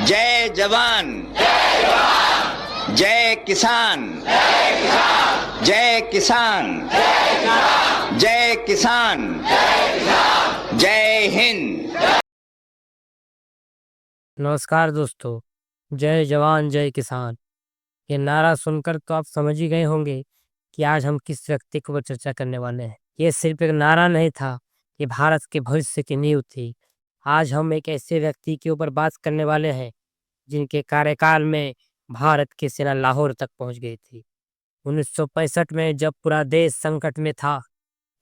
जय जवान जय किसान जय किसान जय किसान जय हिंद। नमस्कार दोस्तों, जय जवान जय किसान। ये नारा सुनकर तो आप समझ ही गए होंगे कि आज हम किस व्यक्ति के ऊपर चर्चा करने वाले हैं। ये सिर्फ एक नारा नहीं था, ये भारत के भविष्य की नींव थी। आज हम एक ऐसे व्यक्ति के ऊपर बात करने वाले हैं जिनके कार्यकाल में भारत की सेना लाहौर तक पहुंच गई थी। 1965 में जब पूरा देश संकट में था,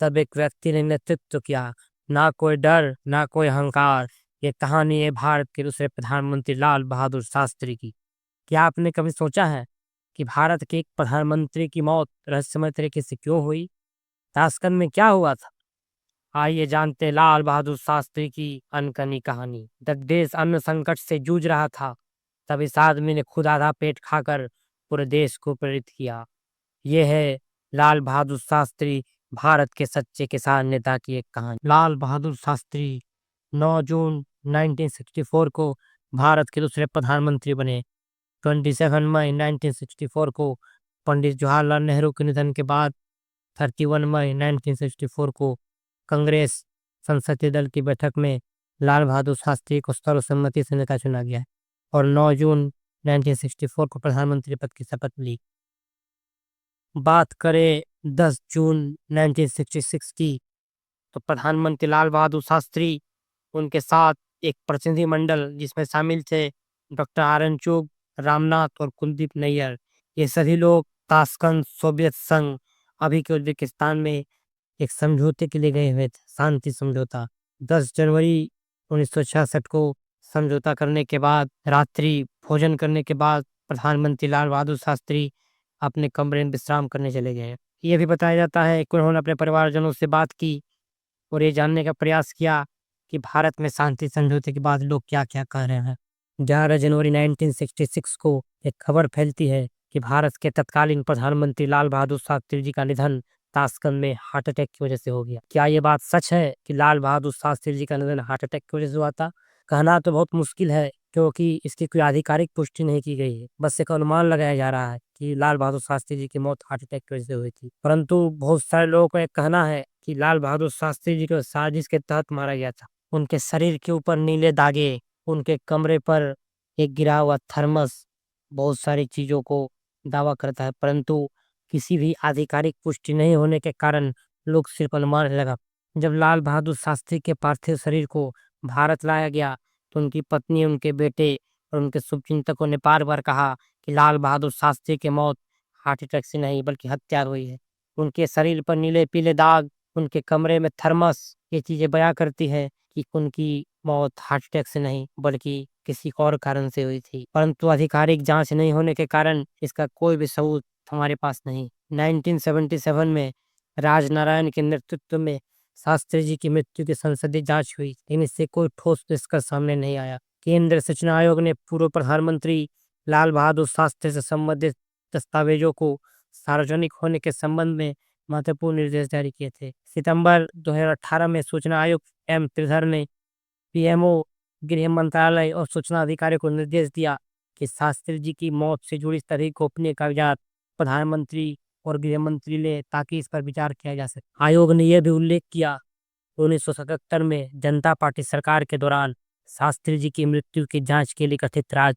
तब एक व्यक्ति ने नेतृत्व किया। ना कोई डर, ना कोई अहंकार। ये कहानी है भारत के दूसरे प्रधानमंत्री लाल बहादुर शास्त्री की। क्या आपने कभी सोचा है कि भारत के एक प्रधानमंत्री की मौत रहस्यमय तरीके से क्यों हुई? ताशकंद में क्या हुआ था? आइए जानते हैं लाल बहादुर शास्त्री की अनकही कहानी। जब देश अन्न संकट से जूझ रहा था, तब इस आदमी ने खुद आधा पेट खाकर पूरे देश को प्रेरित किया। ये है लाल बहादुर शास्त्री, भारत के सच्चे किसान नेता की एक कहानी। लाल बहादुर शास्त्री 9 जून 1964 को भारत के दूसरे प्रधानमंत्री बने। 27 मई 1964 को पंडित जवाहरलाल नेहरू के निधन के बाद 31 मई 1964 को कांग्रेस संसदीय दल की बैठक में लाल बहादुर शास्त्री को सर्वसम्मति से नेता चुना गया और 9 जून 1964 को प्रधानमंत्री पद की शपथ ली। बात करें 10 जून 1966 की, तो प्रधानमंत्री लाल बहादुर शास्त्री, उनके साथ एक प्रतिनिधिमंडल जिसमें शामिल थे डॉक्टर आर.एन. चुग, रामनाथ और कुलदीप नैयर। ये सभी लोग ताशकंद, सोवियत संघ, अभी के उज्बेकिस्तान में एक समझौते के लिए गए हुए थे, शांति समझौता। 10 जनवरी 1966 को समझौता करने के बाद, रात्रि भोजन करने के बाद प्रधानमंत्री लाल बहादुर शास्त्री अपने कमरे में विश्राम करने चले गए। ये भी बताया जाता है कि उन्होंने अपने परिवारजनों से बात की और ये जानने का प्रयास किया कि भारत में शांति समझौते के बाद लोग क्या क्या कह रहे हैं। 11 जनवरी 1966 को एक खबर फैलती है कि भारत के तत्कालीन प्रधानमंत्री लाल बहादुर शास्त्री जी का निधन ताशकंद में हार्ट अटैक की वजह से हो गया। क्या ये बात सच है कि लाल बहादुर शास्त्री जी का निधन हार्ट अटैक की वजह से हुआ था? कहना तो बहुत मुश्किल है, क्योंकि इसकी कोई आधिकारिक पुष्टि नहीं की गई है। बस एक अनुमान लगाया जा रहा है कि लाल बहादुर शास्त्री जी की मौत हार्ट अटैक की वजह से हुई थी। परंतु बहुत सारे लोगों का एक कहना है कि लाल बहादुर शास्त्री जी को साजिश के तहत मारा गया था। उनके शरीर के ऊपर नीले दागे, उनके कमरे पर एक गिरा हुआ थर्मस बहुत सारी चीजों को दावा करता है, परंतु किसी भी आधिकारिक पुष्टि नहीं होने के कारण लोग सिर्फ अनुमान लगा। जब लाल बहादुर शास्त्री के पार्थिव शरीर को भारत लाया गया, तो उनकी पत्नी, उनके बेटे और उनके शुभचिंतकों ने बार बार कहा कि लाल बहादुर शास्त्री की मौत हार्ट अटैक से नहीं बल्कि हत्या हुई है। उनके शरीर पर नीले पीले दाग, उनके कमरे में थर्मस, ये चीजें बयां करती है कि उनकी मौत हार्ट अटैक से नहीं बल्कि किसी और कारण से हुई थी। परंतु आधिकारिक जांच नहीं होने के कारण इसका कोई भी सबूत हमारे पास नहीं। 1977 में राजनारायण के नेतृत्व में शास्त्री जी की मृत्यु की संसदीय जांच हुई, लेकिन इससे कोई ठोस निष्कर्ष सामने नहीं आया। केंद्र सूचना आयोग ने पूर्व प्रधानमंत्री लाल बहादुर शास्त्री से संबंधित दस्तावेजों को सार्वजनिक होने के संबंध में महत्वपूर्ण निर्देश जारी किए थे। सितंबर 2018 में सूचना आयुक्त एम श्रीधर ने पीएमओ, गृह मंत्रालय और सूचना अधिकारी को निर्देश दिया कि शास्त्री जी की मौत से जुड़ी सभी गोपनीय कागजात प्रधानमंत्री और गृह मंत्री ले, ताकि इस पर विचार किया जा सके। आयोग ने यह भी उल्लेख किया 1977 में जनता पार्टी सरकार के दौरान शास्त्री जी की मृत्यु की जांच के लिए गठित राज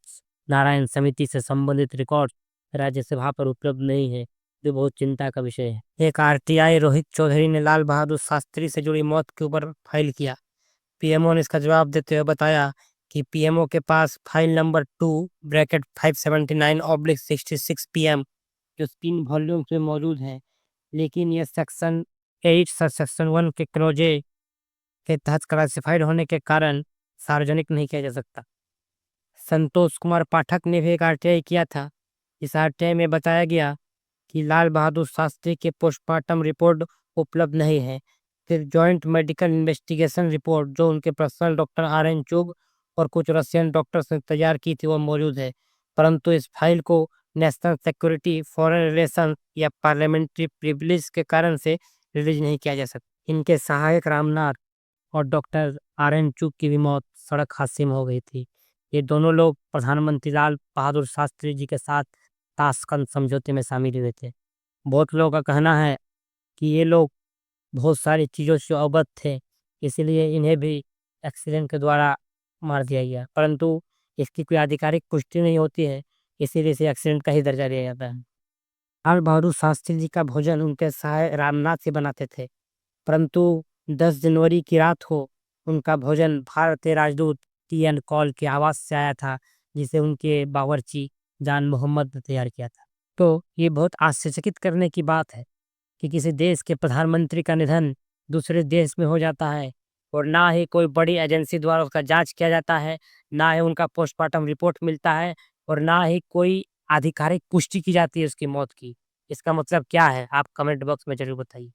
नारायण समिति से संबंधित रिकॉर्ड राज्यसभा पर उपलब्ध नहीं है, जो बहुत चिंता का विषय है। एक आरटीआई रोहित चौधरी ने लाल बहादुर शास्त्री से जुड़ी मौत के ऊपर फाइल किया। पीएमओ ने इसका जवाब देते हुए बताया कि पीएमओ के पास फाइल नंबर 2/579/66 पीएम, जो 3 वॉल्यूम्स में मौजूद है, लेकिन यह सेक्शन 8 सेक्शन 1 के क्लोजे के तहत क्लासिफाइड होने के कारण सार्वजनिक नहीं किया जा सकता। संतोष कुमार पाठक ने भी एक आरटीआई किया था। इस आरटीआई में बताया गया कि लाल बहादुर शास्त्री के पोस्टमार्टम रिपोर्ट उपलब्ध नहीं है। फिर जॉइंट मेडिकल इन्वेस्टिगेशन रिपोर्ट, जो उनके पर्सनल डॉक्टर आर.एन. चुग और कुछ रशियन डॉक्टर्स ने तैयार की थी, वो मौजूद है। परंतु इस फाइल को नेशनल सिक्योरिटी, फॉरेन रिलेशन या पार्लियामेंट्री प्रिविलेज के कारण से रिलीज नहीं किया जा सकता। इनके सहायक रामनाथ और डॉक्टर आर.एन. चुग की भी मौत सड़क हादसे में हो गई थी। ये दोनों लोग प्रधानमंत्री लाल बहादुर शास्त्री जी के साथ ताशकंद समझौते में शामिल हुए थे। बहुत लोगों का कहना है कि ये लोग बहुत सारी चीज़ों से अवगत थे, इसीलिए इन्हें भी एक्सीडेंट के द्वारा मार दिया गया, परंतु इसकी कोई आधिकारिक पुष्टि नहीं होती है, इसीलिए इसे एक्सीडेंट का ही दर्जा दिया जाता है। लाल बहादुर शास्त्री जी का भोजन उनके सहाय रामनाथ से बनाते थे, परंतु 10 जनवरी की रात को उनका भोजन भारतीय राजदूत टी.एन. कौल की आवाज़ से आया था, जिसे उनके बावर्ची जान मोहम्मद ने तैयार किया था। तो ये बहुत आश्चर्यचकित करने की बात है कि किसी देश के प्रधानमंत्री का निधन दूसरे देश में हो जाता है और ना ही कोई बड़ी एजेंसी द्वारा उसका जांच किया जाता है, ना ही उनका पोस्टमार्टम रिपोर्ट मिलता है और ना ही कोई आधिकारिक पुष्टि की जाती है उसकी मौत की। इसका मतलब क्या है? आप कमेंट बॉक्स में ज़रूर बताइए।